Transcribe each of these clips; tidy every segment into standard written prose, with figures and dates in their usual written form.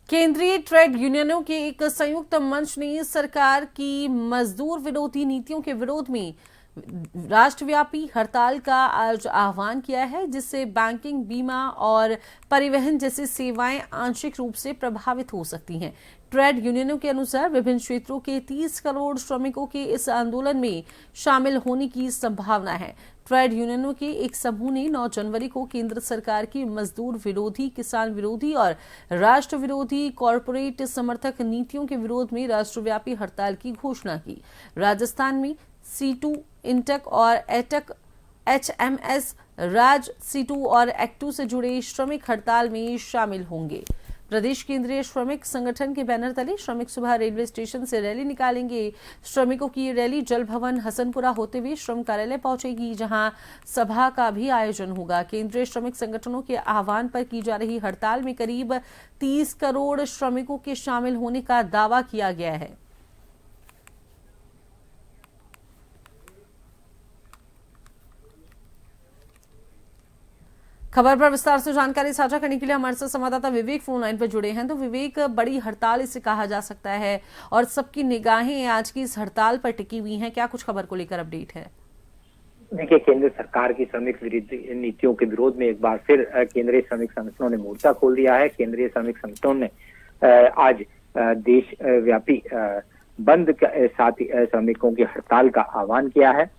केंद्रीय ट्रेड यूनियनों के एक संयुक्त मंच ने सरकार की मजदूर विरोधी नीतियों के विरोध में राष्ट्रव्यापी हड़ताल का आज आह्वान किया है, जिससे बैंकिंग, बीमा और परिवहन जैसी सेवाएं आंशिक रूप से प्रभावित हो सकती हैं। ट्रेड यूनियनों के अनुसार विभिन्न क्षेत्रों के 30 करोड़ श्रमिकों के इस आंदोलन में शामिल होने की संभावना है। ट्रेड यूनियनों के एक समूह ने 9 जनवरी को केंद्र सरकार की मजदूर विरोधी, किसान विरोधी और राष्ट्र विरोधी कॉरपोरेट समर्थक नीतियों के विरोध में राष्ट्रव्यापी हड़ताल की घोषणा की। राजस्थान में C2, इंटक और एटक, HMS, राज C2 और एक्टू से जुड़े श्रमिक हड़ताल में शामिल होंगे। प्रदेश केंद्रीय श्रमिक संगठन के बैनर तले श्रमिक सुबह रेलवे स्टेशन से रैली निकालेंगे। श्रमिकों की ये रैली जल भवन हसनपुरा होते हुए श्रम कार्यालय पहुंचेगी, जहां सभा का भी आयोजन होगा। केंद्रीय श्रमिक संगठनों के आह्वान पर की जा रही हड़ताल में करीब 30 करोड़ श्रमिकों के शामिल होने का दावा किया गया है। खबर पर विस्तार से जानकारी साझा करने के लिए हमारे साथ संवाददाता विवेक फोन लाइन पर जुड़े हैं। तो विवेक, बड़ी हड़ताल इसे कहा जा सकता है और सबकी निगाहें आज की इस हड़ताल पर टिकी हुई हैं। क्या कुछ खबर को लेकर अपडेट है? देखिए, केंद्र सरकार की श्रमिक विरोधी नीतियों के विरोध में एक बार फिर केंद्रीय श्रमिक संगठनों ने मोर्चा खोल दिया है। केंद्रीय श्रमिक संगठनों ने आज देश व्यापी बंद के साथ ही श्रमिकों की हड़ताल का आह्वान किया है।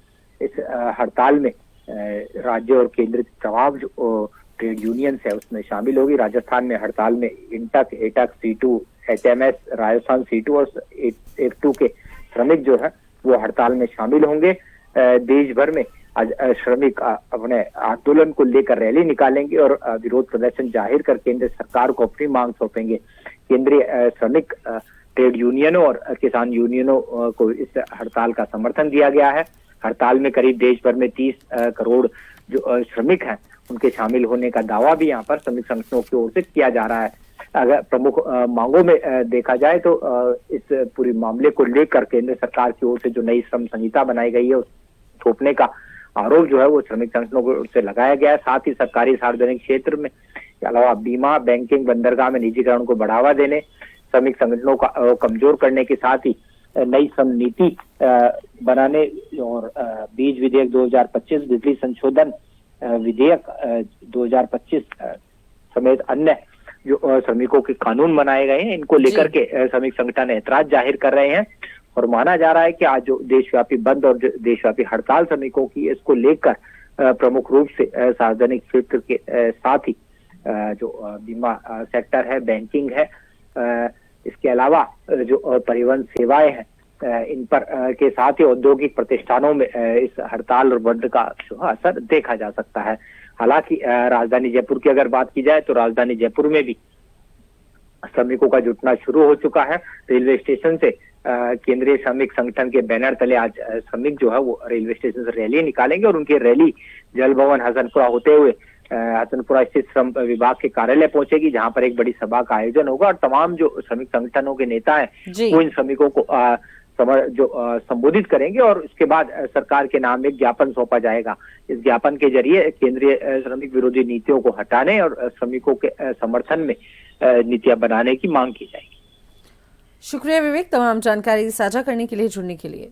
इस हड़ताल में राज्य और केंद्र के तमाम जो ट्रेड यूनियंस है उसमें शामिल होगी। राजस्थान में हड़ताल में INTUC, AITUC, C2, HMS, Rajasthan C2 और एक्टू के श्रमिक जो है वो हड़ताल में शामिल होंगे। देश भर में आज श्रमिक अपने आंदोलन को लेकर रैली निकालेंगे और विरोध प्रदर्शन जाहिर कर केंद्र सरकार को अपनी मांग सौंपेंगे। केंद्रीय श्रमिक ट्रेड यूनियनों और किसान यूनियनों को इस हड़ताल का समर्थन दिया गया है। हड़ताल में करीब देश भर में 30 करोड़ जो श्रमिक हैं उनके शामिल होने का दावा भी यहाँ पर श्रमिक संगठनों की ओर से किया जा रहा है। अगर प्रमुख मांगों में देखा जाए तो इस पूरे मामले को लेकर केंद्र सरकार की ओर से जो नई श्रम संहिता बनाई गई है उस थोपने का आरोप जो है वो श्रमिक संगठनों की ओर से लगाया गया है। साथ ही सरकारी सार्वजनिक क्षेत्र में के अलावा बीमा, बैंकिंग, बंदरगाह में निजीकरण को बढ़ावा देने, श्रमिक संगठनों का कमजोर करने के साथ ही नई श्रम नीति बनाने और बीज विधेयक 2025, बिजली संशोधन विधेयक 2025 समेत अन्य जो श्रमिकों के कानून बनाए गए हैं इनको लेकर के श्रमिक संगठन ऐतराज जाहिर कर रहे हैं। और माना जा रहा है कि आज जो देशव्यापी बंद और देशव्यापी हड़ताल श्रमिकों की इसको लेकर प्रमुख रूप से सार्वजनिक क्षेत्र के साथ ही जो बीमा सेक्टर है, बैंकिंग है, इसके अलावा जो परिवहन सेवाएं हैं इन पर के साथ ही औद्योगिक प्रतिष्ठानों में इस हड़ताल और बंद का असर देखा जा सकता है। हालांकि राजधानी जयपुर की अगर बात की जाए तो राजधानी जयपुर में भी श्रमिकों का जुटना शुरू हो चुका है। रेलवे स्टेशन से केंद्रीय श्रमिक संगठन के बैनर तले आज श्रमिक जो है वो रेलवे स्टेशन से रैली निकालेंगे और उनकी रैली जल भवन हसनपुरा होते हुए हसनपुरा स्थित श्रम विभाग के कार्यालय पहुंचेगी, जहां पर एक बड़ी सभा का आयोजन होगा और तमाम जो श्रमिक संगठनों के नेता हैं वो इन श्रमिकों को संबोधित करेंगे और इसके बाद सरकार के नाम एक ज्ञापन सौंपा जाएगा। इस ज्ञापन के जरिए केंद्रीय श्रमिक विरोधी नीतियों को हटाने और श्रमिकों के समर्थन में नीतियां बनाने की मांग की जाएगी। शुक्रिया विवेक, तमाम जानकारी साझा करने के लिए, जुड़ने के लिए।